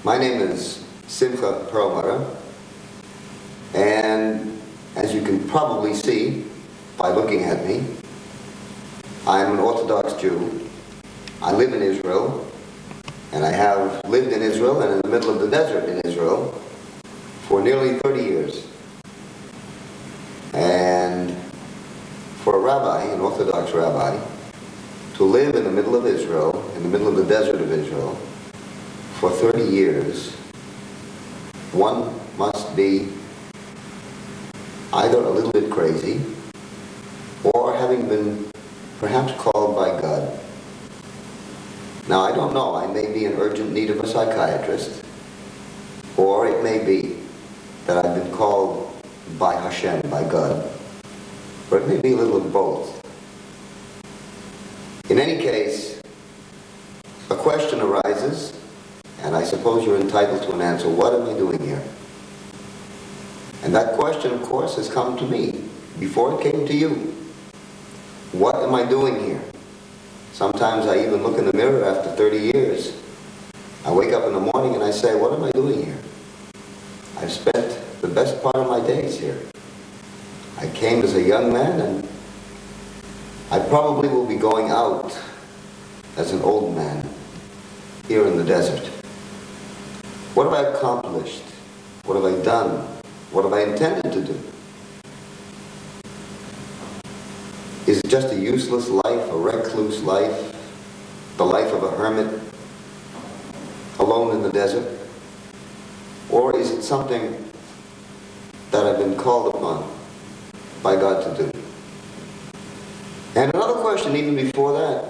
My name is Simcha Pearlmutter, and as you can probably see by looking at me, I'm an Orthodox Jew. I live in Israel, and I have lived in Israel and in the middle of the desert in Israel for nearly 30 years. And for a rabbi, an Orthodox rabbi, to live in the middle of Israel, in the middle of the desert of Israel, for 30 years, one must be either a little bit crazy or having been perhaps called by God. Now, I don't know. I may be in urgent need of a psychiatrist, or it may be that I've been called by Hashem, by God, or it may be a little of both. In any case, a question arises, and I suppose you're entitled to an answer. What am I doing here? And that question, of course, has come to me before it came to you. What am I doing here? Sometimes I even look in the mirror after 30 years. I wake up in the morning and I say, what am I doing here? I've spent the best part of my days here. I came as a young man, and I probably will be going out as an old man here in the desert. What have I accomplished? What have I done? What have I intended to do? Is it just a useless life, a recluse life, the life of a hermit, alone in the desert? Or is it something that I've been called upon by God to do? And another question even before that,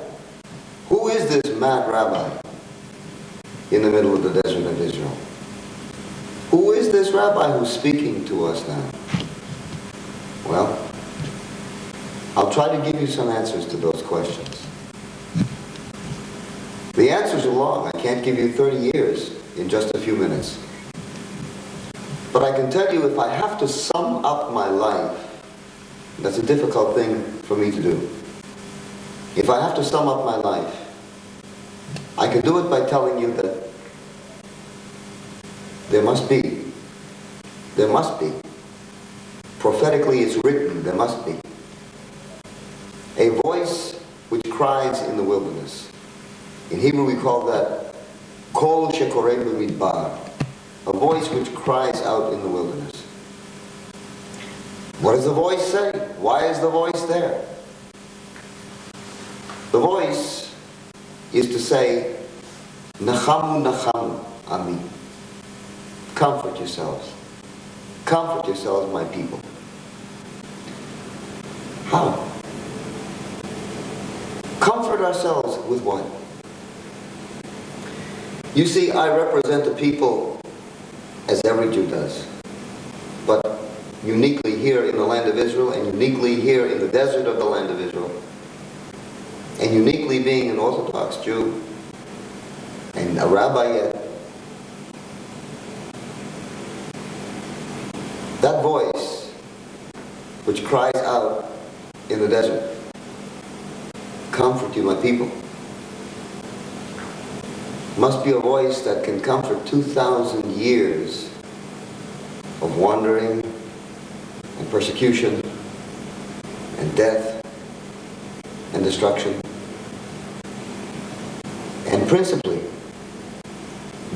who is this mad rabbi in the middle of the desert of Israel? Who is this rabbi who's speaking to us now? Well, I'll try to give you some answers to those questions. The answers are long. I can't give you 30 years in just a few minutes. But I can tell you, if I have to sum up my life, that's a difficult thing for me to do. If I have to sum up my life, I can do it by telling you that there must be, prophetically it's written, there must be a voice which cries in the wilderness. In Hebrew we call that kol shekoreh b'midbar, a voice which cries out in the wilderness. What does the voice say? Why is the voice there? The voice is to say, Nachamu, Nachamu, Ami. Comfort yourselves. Comfort yourselves, my people. How? Comfort ourselves with what? You see, I represent the people as every Jew does, but uniquely here in the land of Israel, and uniquely here in the desert of the land of Israel, and uniquely being an Orthodox Jew, and a rabbi yet. That voice which cries out in the desert, comfort you, my people, must be a voice that can comfort 2,000 years of wandering and persecution and death and destruction. And principally,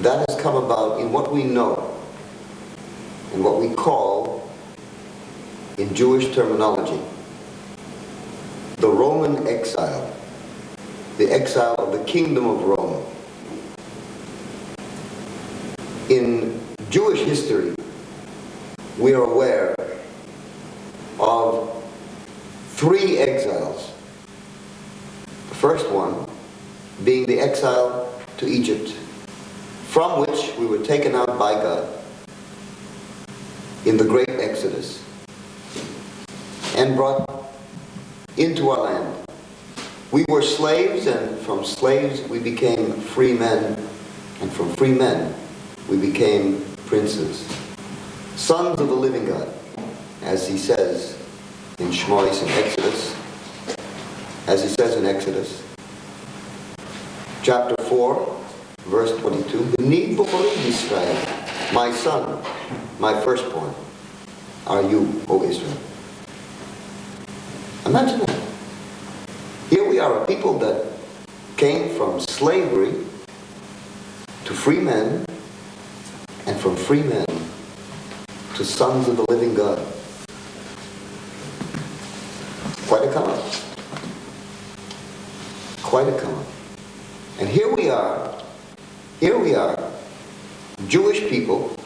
that has come about in what we know and what we call, in Jewish terminology, the Roman exile, the exile of the kingdom of Rome. In Jewish history, we are aware of 3 exiles. The first one being the exile to Egypt, from which we were taken out by God in the great Exodus and brought into our land. We were slaves, and from slaves we became free men, and from free men we became princes, sons of the living God, as he says in Shmois in Exodus, as he says in Exodus chapter 4, verse 22, B'ni B'chori Yisrael, my son, my firstborn, are you, O Israel. Imagine that. Here we are, a people that came from slavery to free men, and from free men to sons of the living God. Quite a come up. Quite a come up. And here we are, Jewish people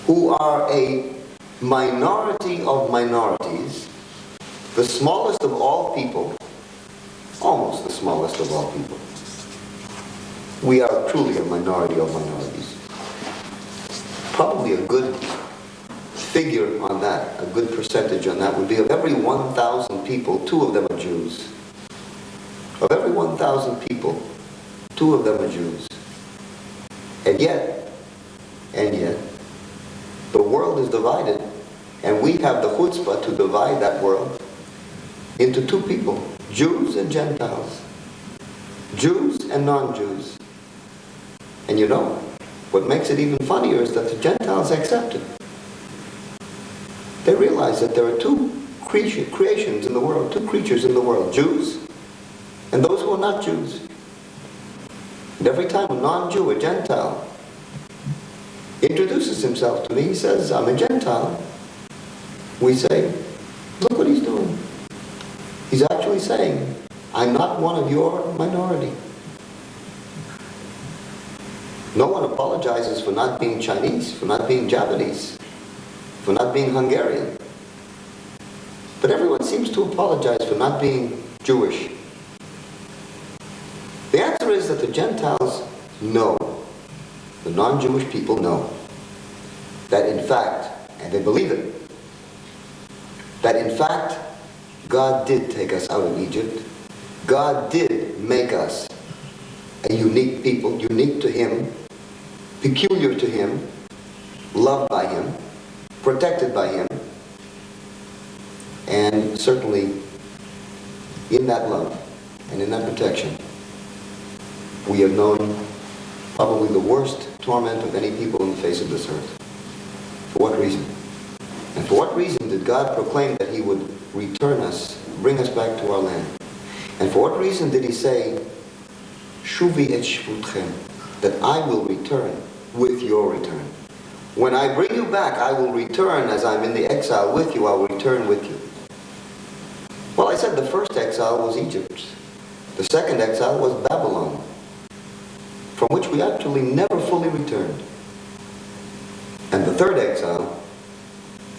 who are a minority of minorities, the smallest of all people, almost the smallest of all people. We are truly a minority of minorities. Probably a good figure on that, a good percentage on that would be of every 1,000 people, 2 of them are Jews. Of every 1,000 people, 2 of them are Jews. And yet, the world is divided, and we have the chutzpah to divide that world into 2 people, Jews and Gentiles, Jews and non-Jews. And you know, what makes it even funnier is that the Gentiles accept it. They realize that there are 2 creations in the world, 2 creatures in the world, Jews and those who are not Jews. And every time a non-Jew, a Gentile, introduces himself to me, he says, I'm a Gentile. We say, look what he's doing. He's actually saying, I'm not one of your minority. No one apologizes for not being Chinese, for not being Japanese, for not being Hungarian. But everyone seems to apologize for not being Jewish. The answer is that the Gentiles know, the non-Jewish people know, that in fact, and they believe it, that in fact, God did take us out of Egypt. God did make us a unique people, unique to Him, peculiar to Him, loved by Him, protected by Him, and certainly in that love and in that protection, we have known probably the worst torment of any people on the face of this earth. For what reason? And for what reason did God proclaim that He would return us, bring us back to our land? And for what reason did He say, Shuvi et shvutchem, that I will return with your return? When I bring you back, I will return as I'm in the exile with you, I will return with you. Well, I said the first exile was Egypt. The second exile was Babylon, from which we actually never fully returned. And the third exile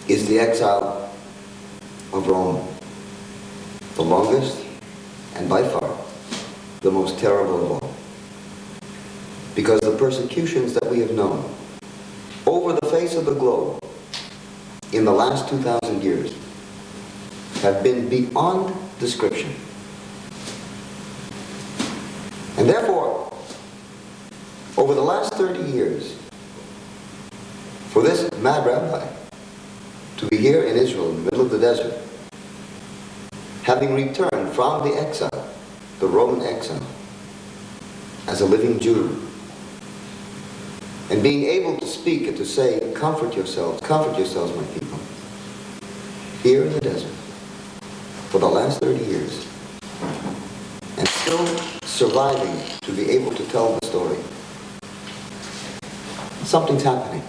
is the exile of Rome, the longest and by far the most terrible of all. Because the persecutions that we have known over the face of the globe in the last 2,000 years have been beyond description. And therefore, over the last 30 years, for this mad rabbi to be here in Israel, in the middle of the desert, having returned from the exile, the Roman exile, as a living Jew, and being able to speak and to say, comfort yourselves, my people, here in the desert, for the last 30 years, and still surviving to be able to tell the story. Something's happening.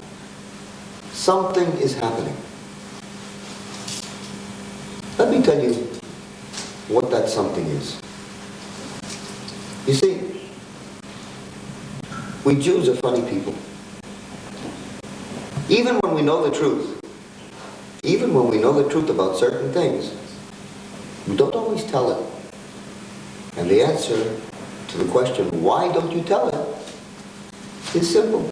Something is happening. Let me tell you what that something is. You see, we Jews are funny people. Even when we know the truth, even when we know the truth about certain things, we don't always tell it. And the answer to the question, why don't you tell it, is simple.